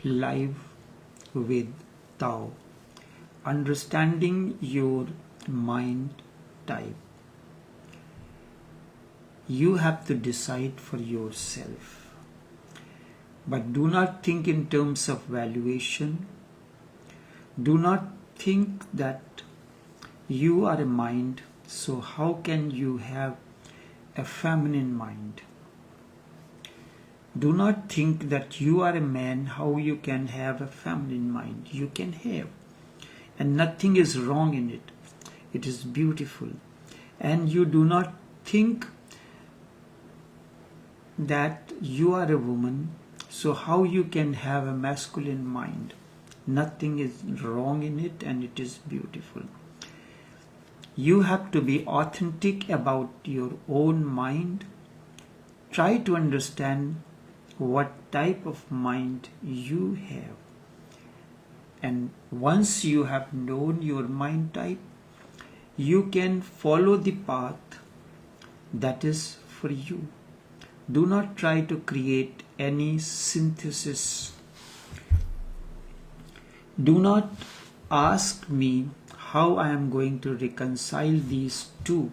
live with Tao, understanding your mind type. You have to decide for yourself. But do not think in terms of valuation. Do not think that you are a mind, so how can you have a feminine mind? Do not think that you are a man, how you can have a feminine mind. You can have. And nothing is wrong in it. It is beautiful. And you do not think that you are a woman, so how you can have a masculine mind. Nothing is wrong in it, and it is beautiful. You have to be authentic about your own mind. Try to understand what type of mind you have. And once you have known your mind type, you can follow the path that is for you. Do not try to create any synthesis. Do not ask me how I am going to reconcile these two.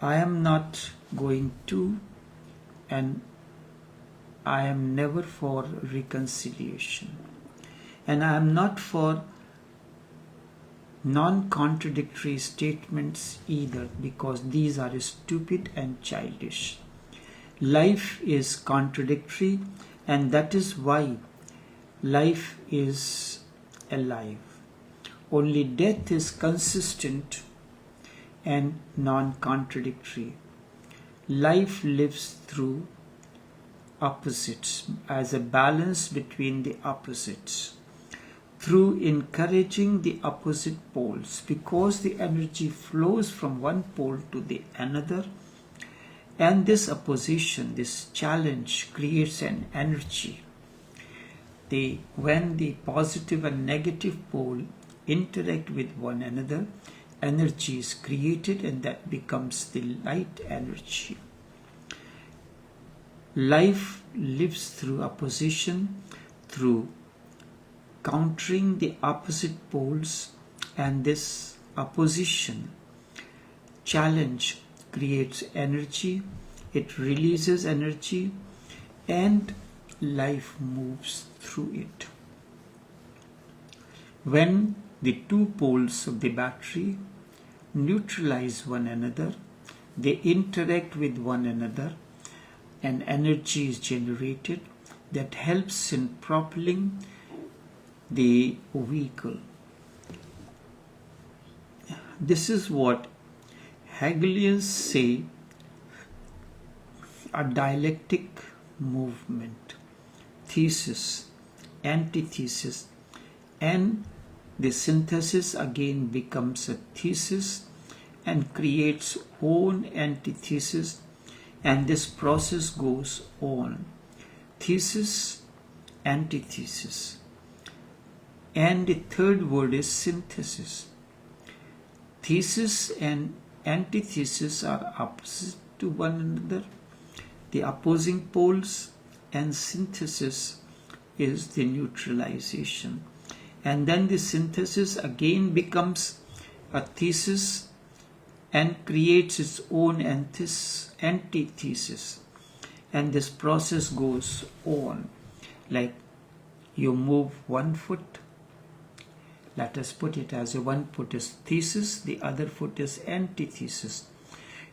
I am not going to, and I am never for reconciliation. And I am not for non-contradictory statements either, because these are stupid and childish. Life is contradictory, and that is why life is alive. Only death is consistent and non-contradictory. Life lives through opposites, as a balance between the opposites, through encouraging the opposite poles, because the energy flows from one pole to the another, and this opposition, this challenge creates an energy. When the positive and negative pole interact with one another, energy is created, and that becomes the light energy. Life lives through opposition, through countering the opposite poles, and this opposition challenge creates energy, it releases energy, and life moves through it. When the two poles of the battery neutralize one another, they interact with one another, and energy is generated that helps in propelling the vehicle. This is what Hegelians say a dialectic movement, thesis, antithesis, and the synthesis again becomes a thesis and creates own antithesis, and this process goes on. Thesis, antithesis. And the third word is synthesis. Thesis and antithesis are opposite to one another, the opposing poles, and synthesis is the neutralization. And then the synthesis again becomes a thesis and creates its own antithesis. And this process goes on. Like you move one foot, let us put it as one foot is thesis, the other foot is antithesis.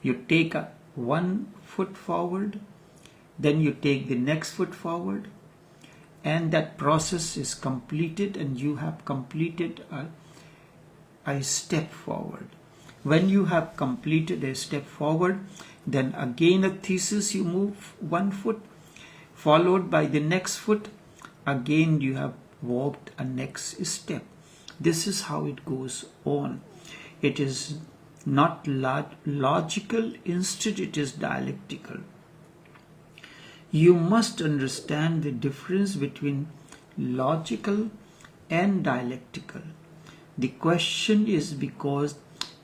You take one foot forward, then you take the next foot forward, and that process is completed, and you have completed a step forward. When you have completed a step forward, then again a thesis, you move one foot, followed by the next foot, again you have walked a next step. This is how it goes on. It is not logical, instead it is dialectical. You must understand the difference between logical and dialectical. The question is because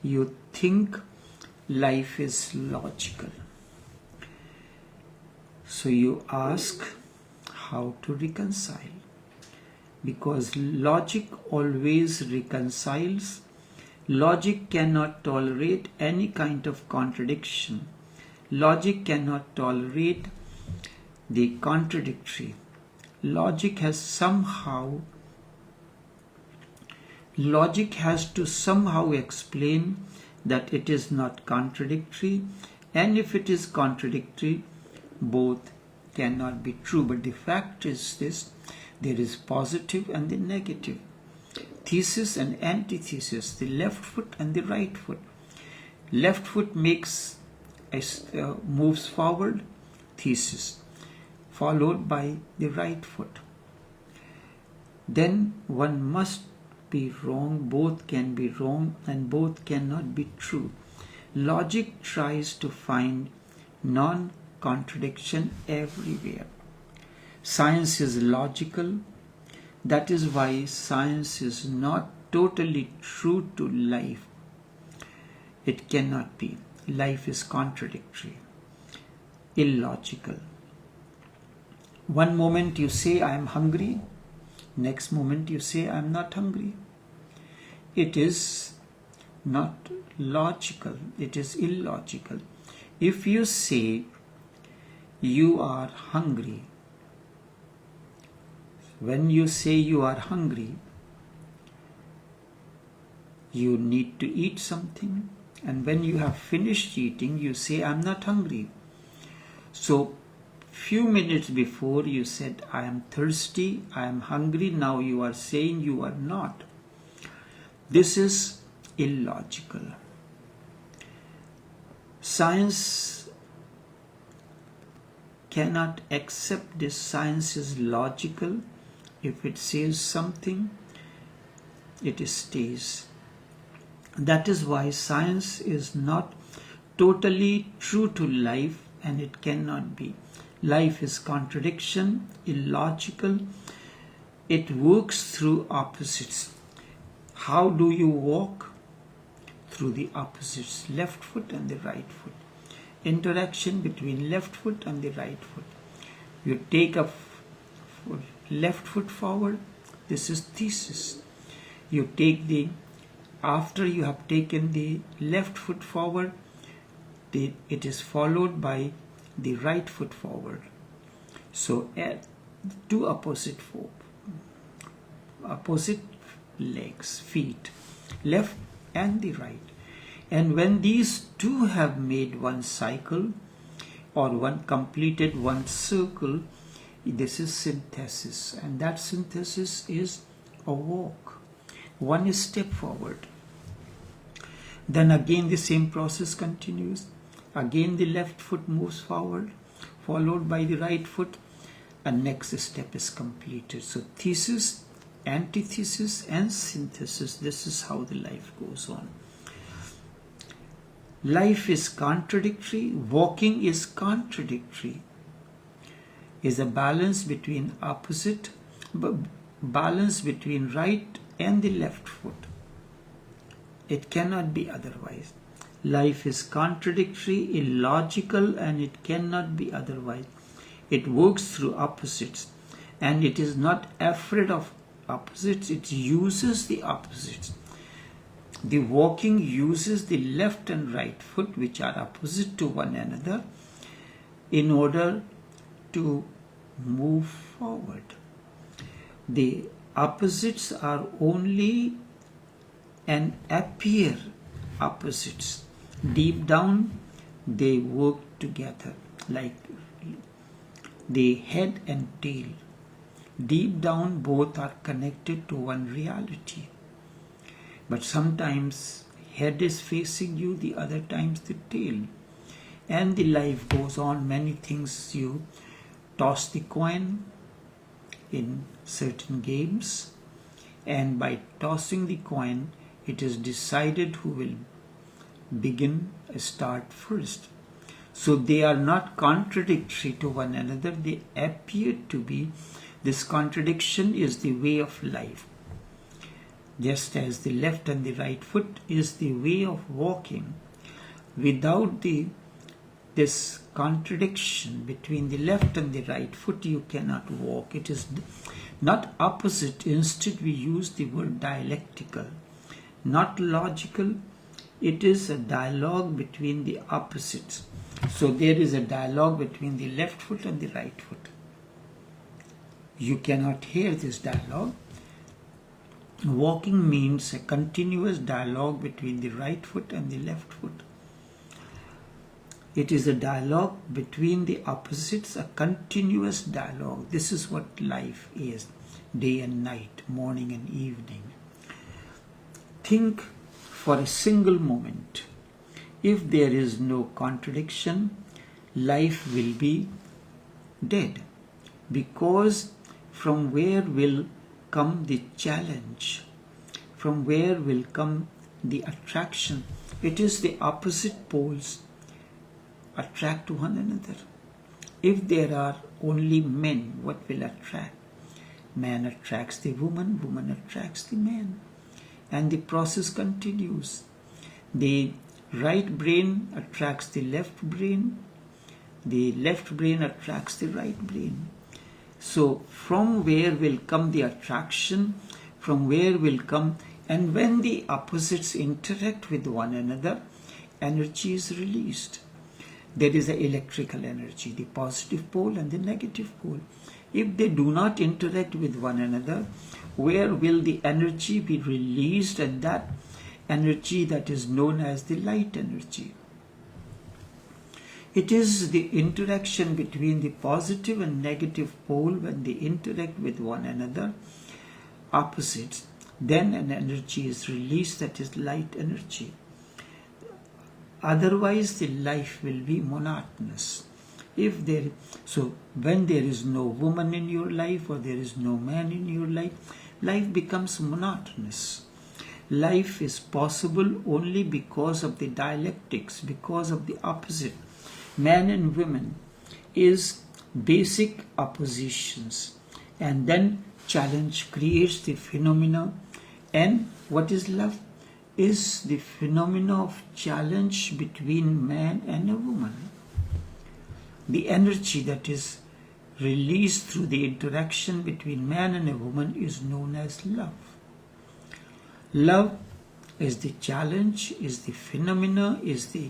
you think life is logical. So you ask, how to reconcile. Because logic always reconciles. Logic cannot tolerate any kind of contradiction. Logic cannot tolerate the contradictory. Logic has to somehow explain that it is not contradictory, and if it is contradictory, both cannot be true. But the fact is this: there is positive and the negative, thesis and antithesis, the left foot and the right foot. Left foot moves forward, thesis, followed by the right foot. Then one must be wrong, both can be wrong, and both cannot be true. Logic tries to find non-contradiction everywhere. Science is logical. That is why science is not totally true to life. It cannot be. Life is contradictory, illogical. One moment you say, I am hungry. Next moment you say, I am not hungry. It is not logical. It is illogical. If you say you are hungry, when you say you are hungry, you need to eat something. And when you have finished eating, you say, I am not hungry. So, few minutes before you said, I am thirsty, I am hungry. Now you are saying you are not. This is illogical. Science cannot accept this. Science is logical. If it says something, it stays. That is why science is not totally true to life, and it cannot be. Life is contradiction, illogical. It works through opposites. How do you walk? Through the opposites, left foot and the right foot. Interaction between left foot and the right foot. You take a left foot forward, this is thesis. You take after you have taken the left foot forward, it is followed by the right foot forward. So two opposite legs, feet, left and the right. And when these two have made one cycle or completed one circle, this is synthesis. And that synthesis is a walk, one step forward. Then again the same process continues. Again the left foot moves forward, followed by the right foot, and next step is completed. So thesis, antithesis and synthesis, this is how the life goes on. Life is contradictory, walking is contradictory, is a balance between balance between right and the left foot. It cannot be otherwise. Life is contradictory, illogical, and it cannot be otherwise. It works through opposites, and it is not afraid of opposites. It uses the opposites. The walking uses the left and right foot, which are opposite to one another, in order to move forward. The opposites are only and appear opposites. Deep down, they work together like the head and tail. Deep down, both are connected to one reality. But sometimes head is facing you, the other times the tail. And the life goes on. Many things. You toss the coin in certain games, and by tossing the coin, it is decided who will start first. So they are not contradictory to one another. They appear to be. This contradiction is the way of life. Just as the left and the right foot is the way of walking. Without the this contradiction between the left and the right foot, you cannot walk. It is not opposite. Instead, we use the word dialectical, not logical. It is a dialogue between the opposites. So there is a dialogue between the left foot and the right foot. You cannot hear this dialogue. Walking means a continuous dialogue between the right foot and the left foot. It is a dialogue between the opposites, a continuous dialogue. This is what life is, day and night, morning and evening. Think for a single moment. If there is no contradiction, life will be dead. Because from where will come the challenge? From where will come the attraction? It is the opposite poles attract to one another. If there are only men, what will attract? Man attracts the woman, woman attracts the man. And the process continues. The right brain attracts the left brain. The left brain attracts the right brain. So from where will come the attraction? From where will come? And when the opposites interact with one another, energy is released. There is an electrical energy, the positive pole and the negative pole. If they do not interact with one another, where will the energy be released? And that energy that is known as the light energy. It is the interaction between the positive and negative pole. When they interact with one another, opposites, then an energy is released, that is light energy. Otherwise, the life will be monotonous. So when there is no woman in your life or there is no man in your life, life becomes monotonous. Life is possible only because of the dialectics, because of the opposite. Man and women is basic oppositions, and then challenge creates the phenomena. And what is love? Is the phenomena of challenge between man and a woman. The energy that is released through the interaction between man and a woman is known as love. Love is the challenge, is the phenomena, is the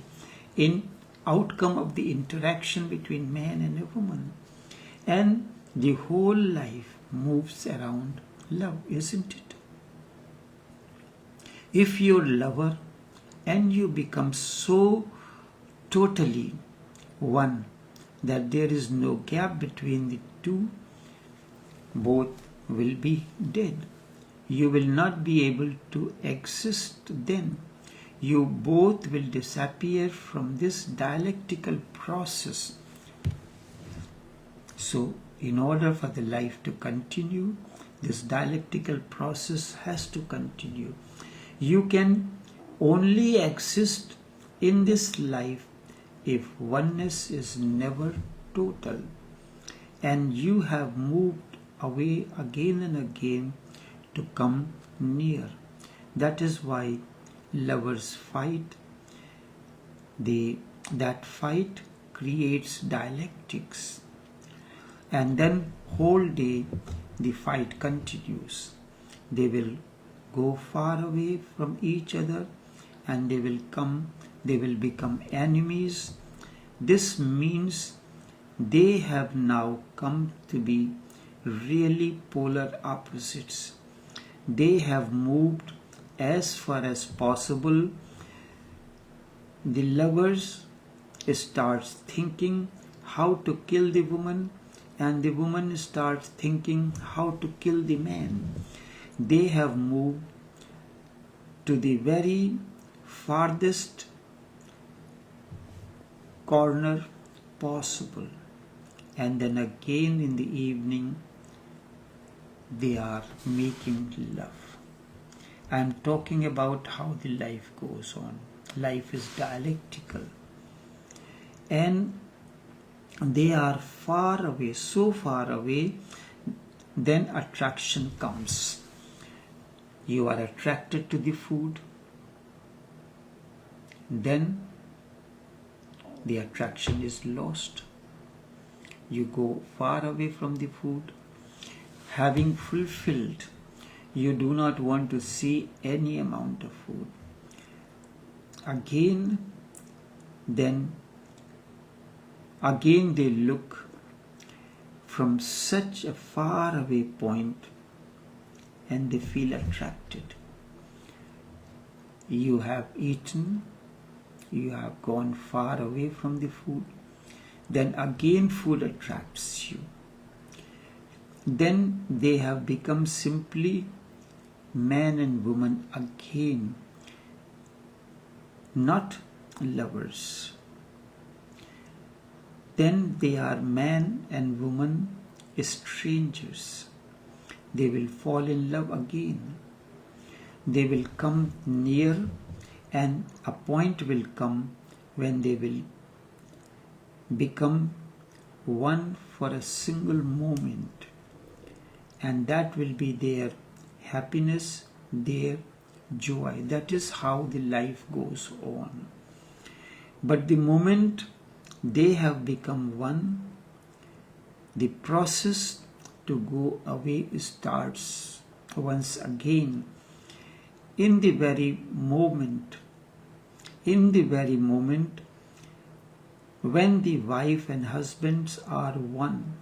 outcome of the interaction between man and a woman. And the whole life moves around love, isn't it? If you're a lover and you become so totally one that there is no gap between the two, both will be dead. You will not be able to exist then. You both will disappear from this dialectical process. So, in order for the life to continue, this dialectical process has to continue. You can only exist in this life if oneness is never total, and you have moved away again and again to come near. That is why lovers fight. That fight creates dialectics, and then whole day the fight continues. They will go far away from each other, and they will become enemies. This means they have now come to be really polar opposites. They have moved as far as possible. The lovers starts thinking how to kill the woman, and the woman starts thinking how to kill the man. They have moved to the very farthest corner possible, and then again in the evening they are making love. I am talking about how the life goes on. Life is dialectical, and they are far away, so far away. Then attraction comes. You are attracted to the food. Then the attraction is lost. You go far away from the food. Having fulfilled, you do not want to see any amount of food. Again they look from such a far away point and they feel attracted. You have eaten, you have gone far away from the food, then again food attracts you. Then they have become simply man and woman again, not lovers. Then they are man and woman strangers. They will fall in love again. They will come near, and a point will come when they will become one for a single moment, and that will be their happiness, their joy. That is how the life goes on. But the moment they have become one, the process to go away starts once again. In the very moment when the wife and husbands are one,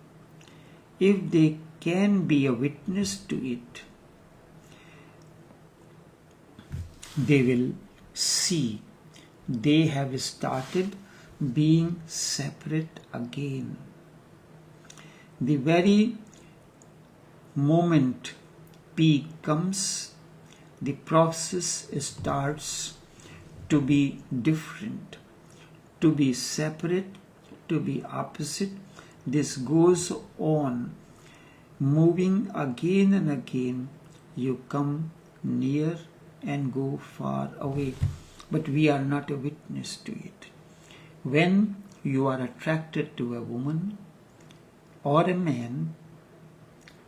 if they can be a witness to it, they will see they have started being separate again. The very moment peak comes, the process starts to be different, to be separate, to be opposite. This goes on, moving again and again. You come near and go far away, but we are not a witness to it. When you are attracted to a woman or a man,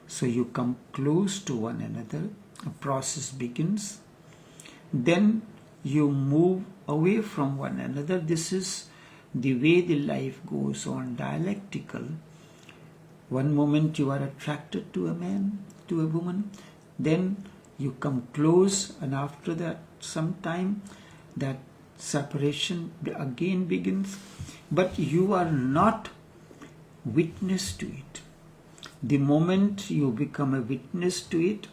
so you come close to one another, a process begins. Then you move away from one another. This is the way the life goes on, dialectical. One moment you are attracted to a man, to a woman, then you come close, and after that, some time, that separation again begins. But you are not witness to it. The moment you become a witness to it,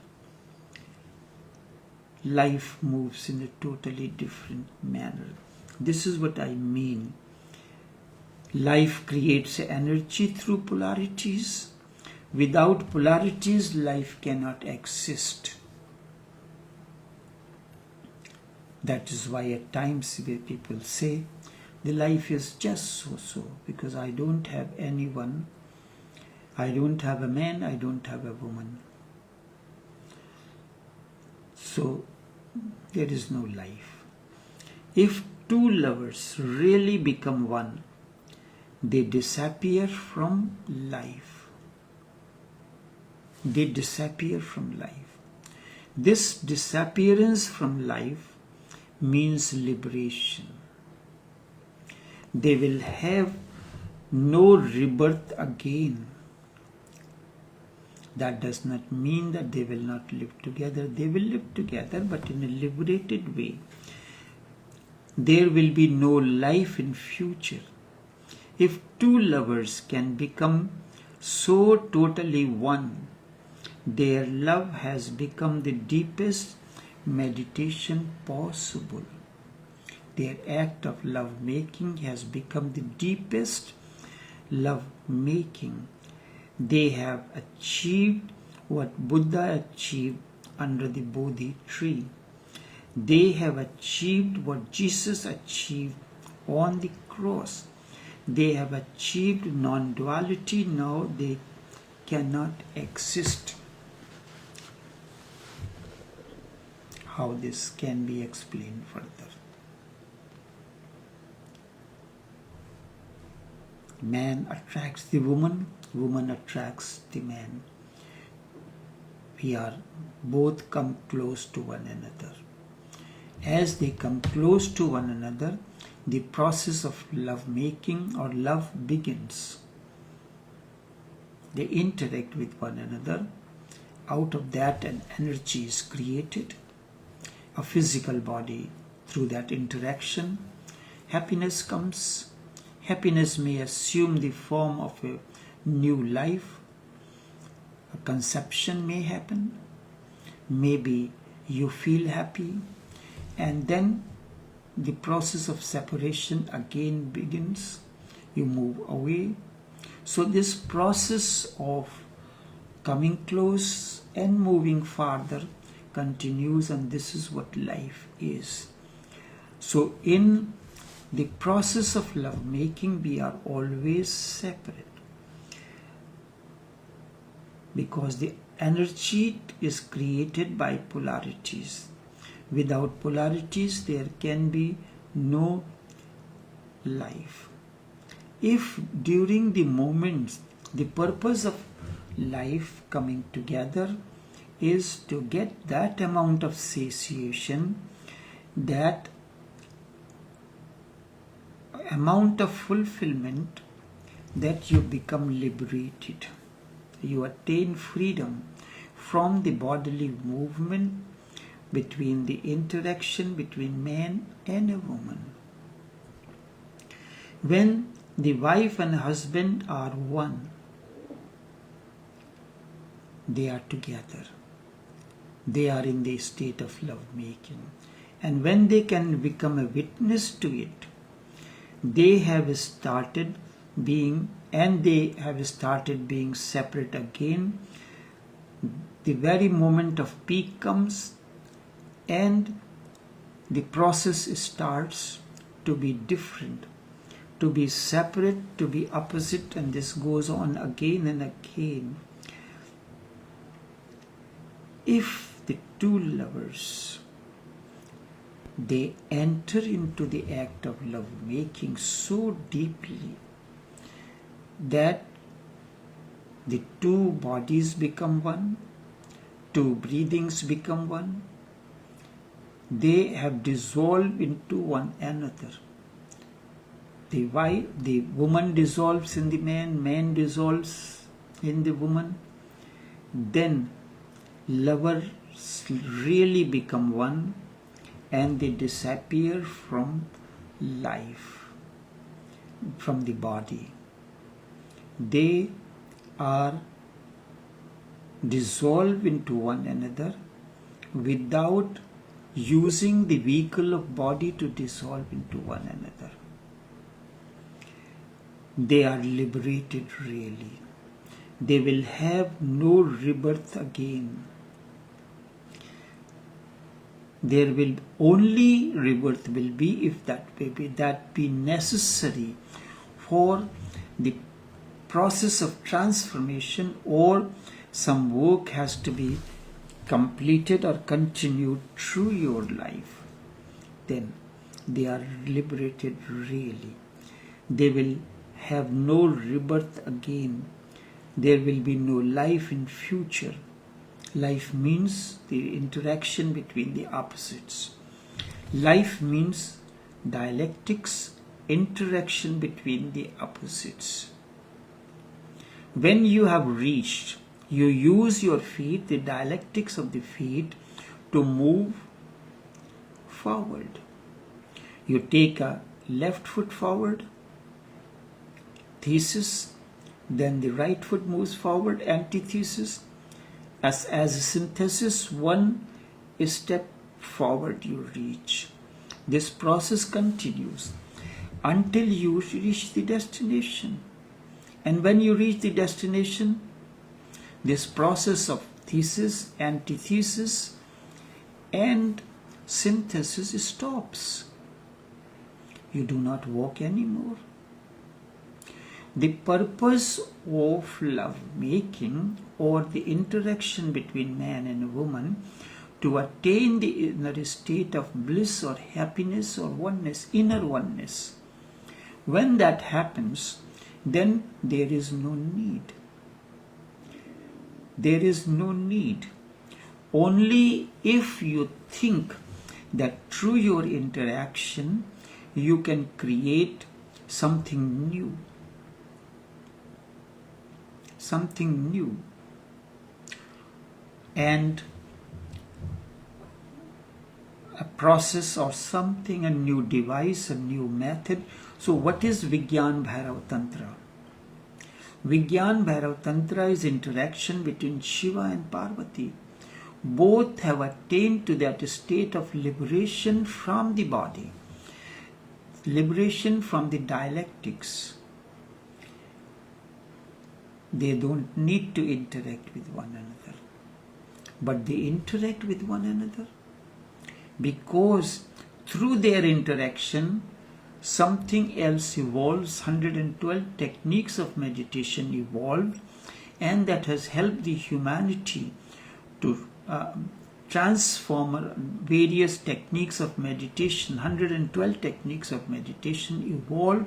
life moves in a totally different manner. This is what I mean. Life creates energy through polarities. Without polarities, life cannot exist. That is why at times people say, the life is just so-so, because I don't have anyone. I don't have a man, I don't have a woman. So there is no life. If two lovers really become one, they disappear from life. They disappear from life. This disappearance from life means liberation. They will have no rebirth again. That does not mean that they will not live together. They will live together, but in a liberated way. There will be no life in future. If two lovers can become so totally one, their love has become the deepest meditation possible. Their act of love making has become the deepest love making. They have achieved what Buddha achieved under the Bodhi tree. They have achieved what Jesus achieved on the cross. They have achieved non-duality. Now they cannot exist. How this can be explained further? Man attracts the woman, woman attracts the man. We are both come close to one another. as they come close to one another, the process of love making or love begins. They interact with one another. Out of that, an energy is created, a physical body. Through that interaction, happiness comes. Happiness may assume the form of a new life. A conception may happen. Maybe you feel happy, and then the process of separation again begins. You move away. So this process of coming close and moving farther continues, and this is what life is. So in the process of love making, we are always separate, because the energy is created by polarities. Without polarities, there can be no life. If during the moments, the purpose of life coming together is to get that amount of satiation, that amount of fulfillment, that you become liberated. You attain freedom from the bodily movement between the interaction between man and a woman. When the wife and husband are one, they are together. They are in the state of love making. And when they can become a witness to it, they have started being separate again. The very moment of peak comes, and the process starts to be different, to be separate, to be opposite, and this goes on again and again. If the two lovers, they enter into the act of love making so deeply that the two bodies become one, two breathings become one, they have dissolved into one another. The woman dissolves in the man, man dissolves in the woman. Then lovers really become one, and they disappear from life, from the body. They are dissolved into one another without using the vehicle of body to dissolve into one another. They are liberated really. They will have no rebirth again. There will only rebirth will be if that be necessary for the process of transformation, or some work has to be completed or continued through your life. Then they are liberated really. They will have no rebirth again. There will be no life in future. Life means the interaction between the opposites. Life means dialectics, interaction between the opposites. When you have reached, you use your feet, the dialectics of the feet, to move forward. You take a left foot forward, thesis, then the right foot moves forward, antithesis. As a synthesis, one step forward you reach. This process continues until you reach the destination. And when you reach the destination, this process of thesis, antithesis, and synthesis stops. You do not walk anymore. The purpose of love making, or the interaction between man and woman, to attain the inner state of bliss or happiness or oneness, inner oneness. When that happens, then there is no need. There is no need. Only if you think that through your interaction you can create something new. Something new. And a process or something, a new device, a new method. So what is Vigyan Bhairav Tantra? Vigyan Bhairav Tantra is interaction between Shiva and Parvati. Both have attained to that state of liberation from the body, liberation from the dialectics. They don't need to interact with one another, but they interact with one another because through their interaction something else evolves. 112 techniques of meditation evolved, and that has helped the humanity to transform various techniques of meditation. 112 techniques of meditation evolved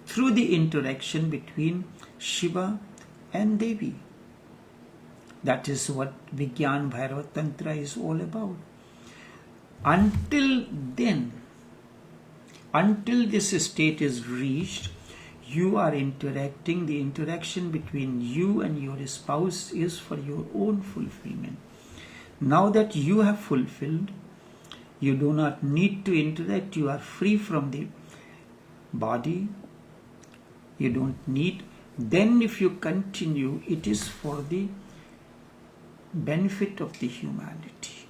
through the interaction between Shiva and Devi. That is what Vigyan Bhairav Tantra is all about. Until then, until this state is reached, you are interacting. The interaction between you and your spouse is for your own fulfillment. Now that you have fulfilled, you do not need to interact. You are free from the body. You don't need. Then if you continue, it is for the benefit of the humanity.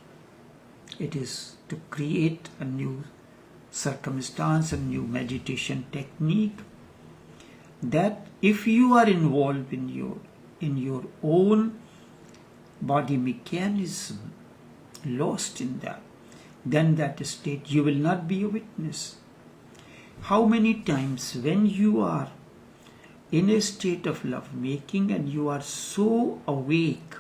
It is to create a new circumstance, a new meditation technique, that if you are involved in your own body mechanism, lost in that, then that state you will not be a witness. How many times when you are in a state of love making and you are so awake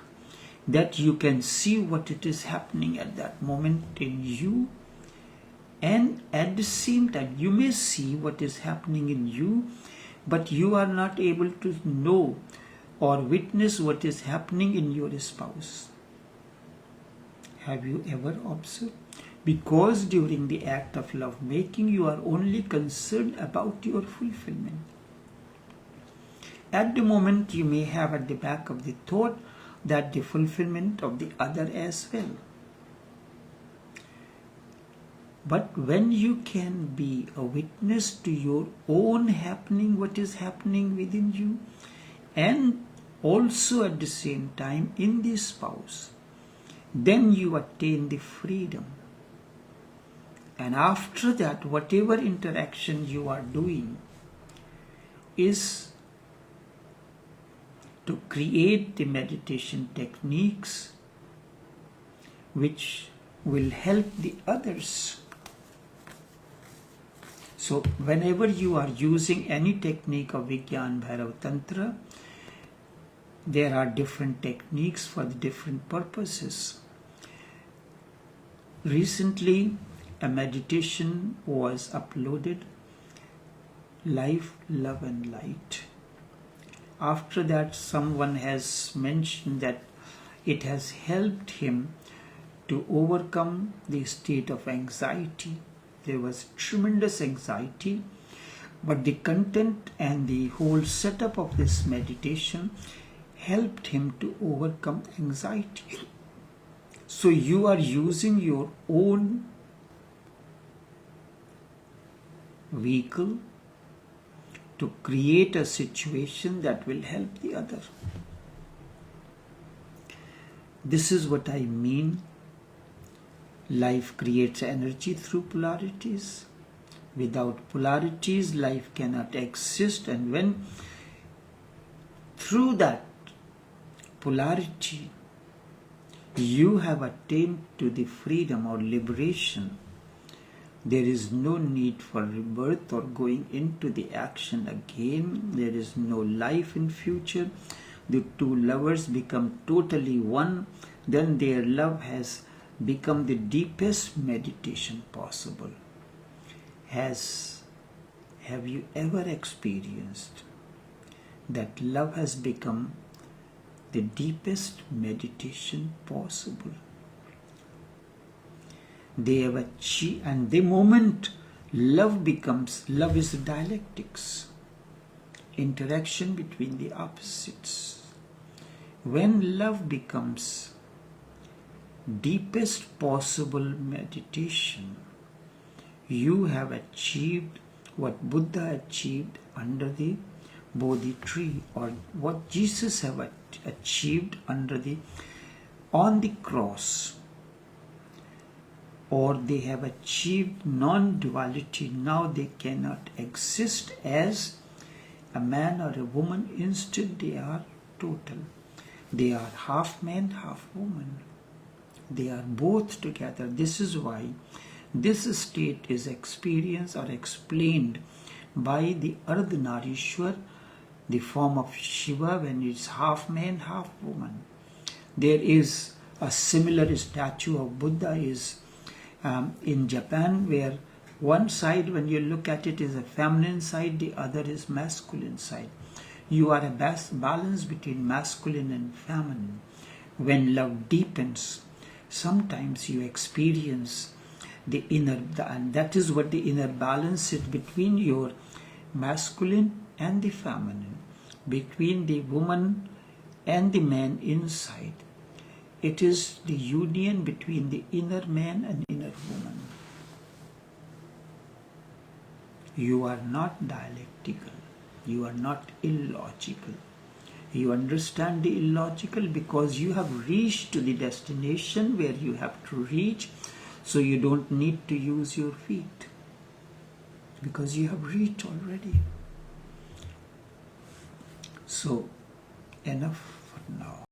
that you can see what it is happening at that moment in you, and at the same time you may see what is happening in you, but you are not able to know or witness what is happening in your spouse. Have you ever observed? Because during the act of love making you are only concerned about your fulfillment. At the moment you may have at the back of the thought that the fulfillment of the other as well. But when you can be a witness to your own happening, what is happening within you, and also at the same time in the spouse, then you attain the freedom. And after that, whatever interaction you are doing is to create the meditation techniques which will help the others. So whenever you are using any technique of Vigyan Bhairav Tantra, there are different techniques for the different purposes. Recently, a meditation was uploaded, Life, Love and Light. After that, someone has mentioned that it has helped him to overcome the state of anxiety. There was tremendous anxiety, but the content and the whole setup of this meditation helped him to overcome anxiety. So you are using your own vehicle to create a situation that will help the other. This is what I mean. Life creates energy through polarities. Without polarities, life cannot exist. And when through that polarity you have attained to the freedom or liberation, there is no need for rebirth or going into the action again. There is no life in future. The two lovers become totally one. Then their love has become the deepest meditation possible. Have you ever experienced that love has become the deepest meditation possible? They have achieved, and the moment love is dialectics, interaction between the opposites. When love becomes deepest possible meditation, you have achieved what Buddha achieved under the Bodhi tree, or what Jesus have achieved on the cross, or they have achieved non-duality. Now they cannot exist as a man or a woman. Instead, they are total. They are half man, half woman. They are both together. This is why this state is experienced or explained by the Ardhanarishwar, the form of Shiva, when it's half man, half woman. There is a similar statue of Buddha in Japan, where one side, when you look at it, is a feminine side, the other is masculine side. You are a balance between masculine and feminine. When love deepens, sometimes you experience the inner, and that is what the inner balance is, between your masculine and the feminine, between the woman and the man inside. It is the union between the inner man and inner woman. You are not dialectical. You are not illogical. You understand the illogical because you have reached to the destination where you have to reach, so you don't need to use your feet because you have reached already. So, enough for now.